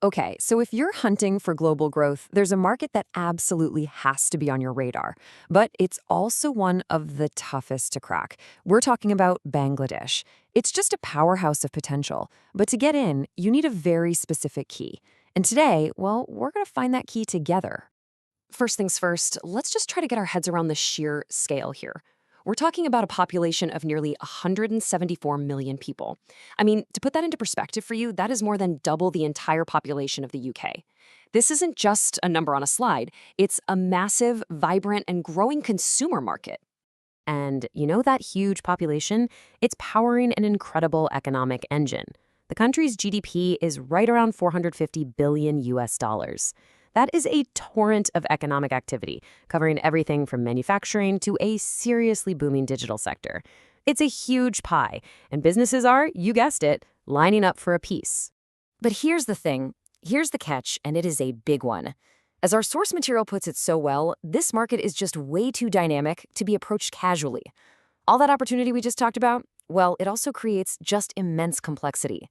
Okay, so if you're hunting for global growth, there's a market that absolutely has to be on your radar. But it's also one of the toughest to crack. We're talking about Bangladesh. It's just a powerhouse of potential. But to get in, you need a very specific key. And today, well, we're going to find that key together. First things first, let's just try to get our heads around the sheer scale here. We're talking about a population of nearly 174 million people. I mean, to put that into perspective for you, that is more than double the entire population of the UK. This isn't just a number on a slide, it's a massive, vibrant, and growing consumer market. And you know that huge population? It's powering an incredible economic engine. The country's GDP is right around 450 billion US dollars. That is a torrent of economic activity, covering everything from manufacturing to a seriously booming digital sector. It's a huge pie, and businesses are, you guessed it, lining up for a piece. But here's the thing. Here's the catch, and it is a big one. As our source material puts it so well, this market is just way too dynamic to be approached casually. All that opportunity we just talked about, well, it also creates just immense complexity.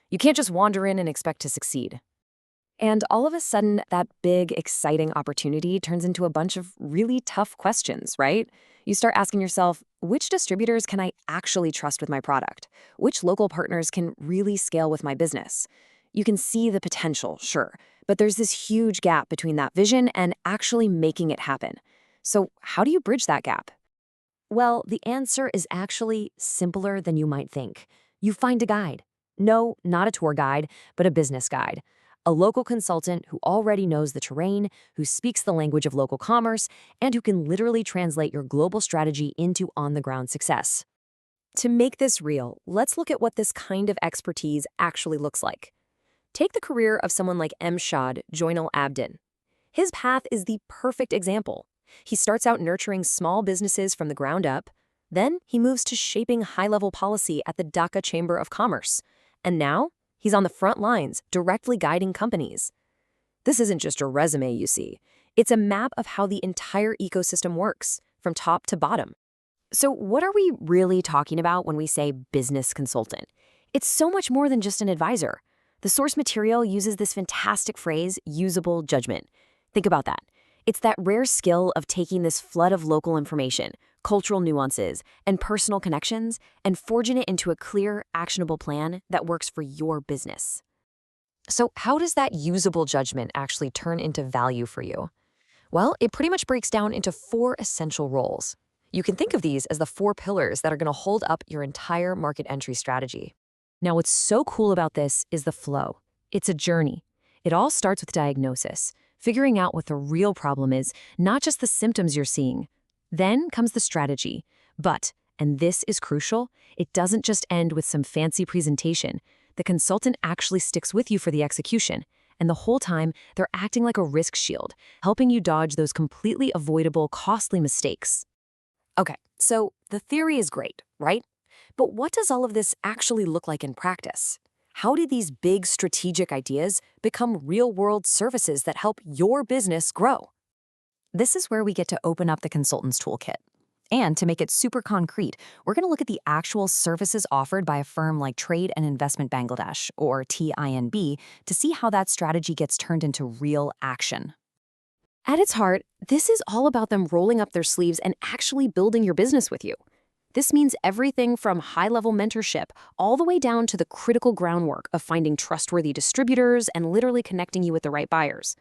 You can't just wander in and expect to succeed. And all of a sudden, that big, exciting opportunity turns into a bunch of really tough questions, right? You start asking yourself, which distributors can I actually trust with my product? Which local partners can really scale with my business? You can see the potential, sure, but there's this huge gap between that vision and actually making it happen. So how do you bridge that gap? Well, the answer is actually simpler than you might think. You find a guide. No, not a tour guide, but a business guide. A local consultant who already knows the terrain, who speaks the language of local commerce, and who can literally translate your global strategy into on-the-ground success. To make this real, let's look at what this kind of expertise actually looks like. Take the career of someone like Mshad Joinal Abdin. His path is the perfect example. He starts out nurturing small businesses from the ground up. Then he moves to shaping high-level policy at the Dhaka Chamber of Commerce. And now, he's on the front lines, directly guiding companies. This isn't just a resume, you see. It's a map of how the entire ecosystem works, from top to bottom. So what are we really talking about when we say business consultant? It's so much more than just an advisor. The source material uses this fantastic phrase, usable judgment. Think about that. It's that rare skill of taking this flood of local information, cultural nuances, and personal connections, and forging it into a clear, actionable plan that works for your business. So how does that usable judgment actually turn into value for you? Well, it pretty much breaks down into four essential roles. You can think of these as the four pillars that are going to hold up your entire market entry strategy. Now, what's so cool about this is the flow. It's a journey. It all starts with diagnosis, figuring out what the real problem is, not just the symptoms you're seeing. Then comes the strategy. But, and this is crucial, it doesn't just end with some fancy presentation. The consultant actually sticks with you for the execution. And the whole time, they're acting like a risk shield, helping you dodge those completely avoidable, costly mistakes. Okay, so the theory is great, right? But what does all of this actually look like in practice? How do these big strategic ideas become real-world services that help your business grow? This is where we get to open up the consultant's toolkit. And to make it super concrete, we're going to look at the actual services offered by a firm like Trade and Investment Bangladesh, or TINB, to see how that strategy gets turned into real action. At its heart, this is all about them rolling up their sleeves and actually building your business with you. This means everything from high-level mentorship all the way down to the critical groundwork of finding trustworthy distributors and literally connecting you with the right buyers.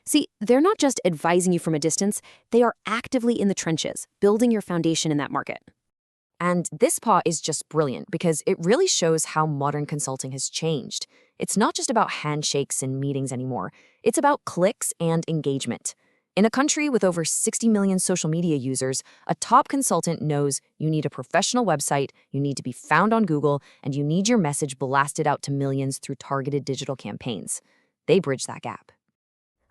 See, they're not just advising you from a distance, they are actively in the trenches, building your foundation in that market. And this part is just brilliant because it really shows how modern consulting has changed. It's not just about handshakes and meetings anymore. It's about clicks and engagement. In a country with over 60 million social media users, a top consultant knows you need a professional website, you need to be found on Google, and you need your message blasted out to millions through targeted digital campaigns. They bridge that gap.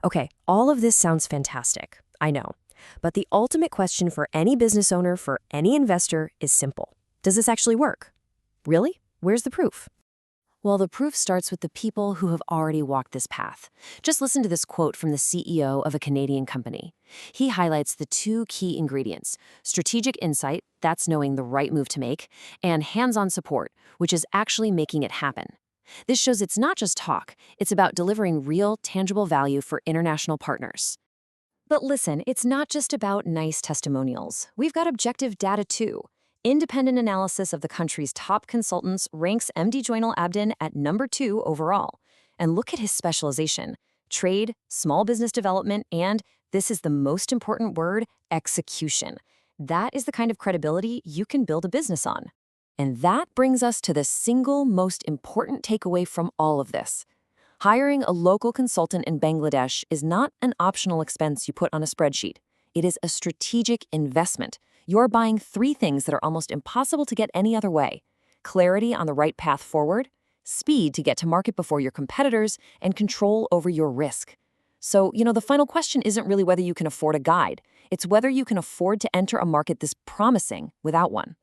Okay, all of this sounds fantastic, I know. But the ultimate question for any business owner, for any investor, is simple. Does this actually work? Really? Where's the proof? Well, the proof starts with the people who have already walked this path. Just listen to this quote from the CEO of a Canadian company. He highlights the two key ingredients: strategic insight, that's knowing the right move to make, and hands-on support, which is actually making it happen. This shows it's not just talk, it's about delivering real, tangible value for international partners. But listen, it's not just about nice testimonials. We've got objective data too. Independent analysis of the country's top consultants ranks MD Joynal Abidin at number 2 overall. And look at his specialization: trade, small business development, and, this is the most important word, execution. That is the kind of credibility you can build a business on. And that brings us to the single most important takeaway from all of this. Hiring a local consultant in Bangladesh is not an optional expense you put on a spreadsheet. It is a strategic investment. You're buying 3 things that are almost impossible to get any other way: clarity on the right path forward, speed to get to market before your competitors, and control over your risk. So, the final question isn't really whether you can afford a guide. It's whether you can afford to enter a market this promising without one.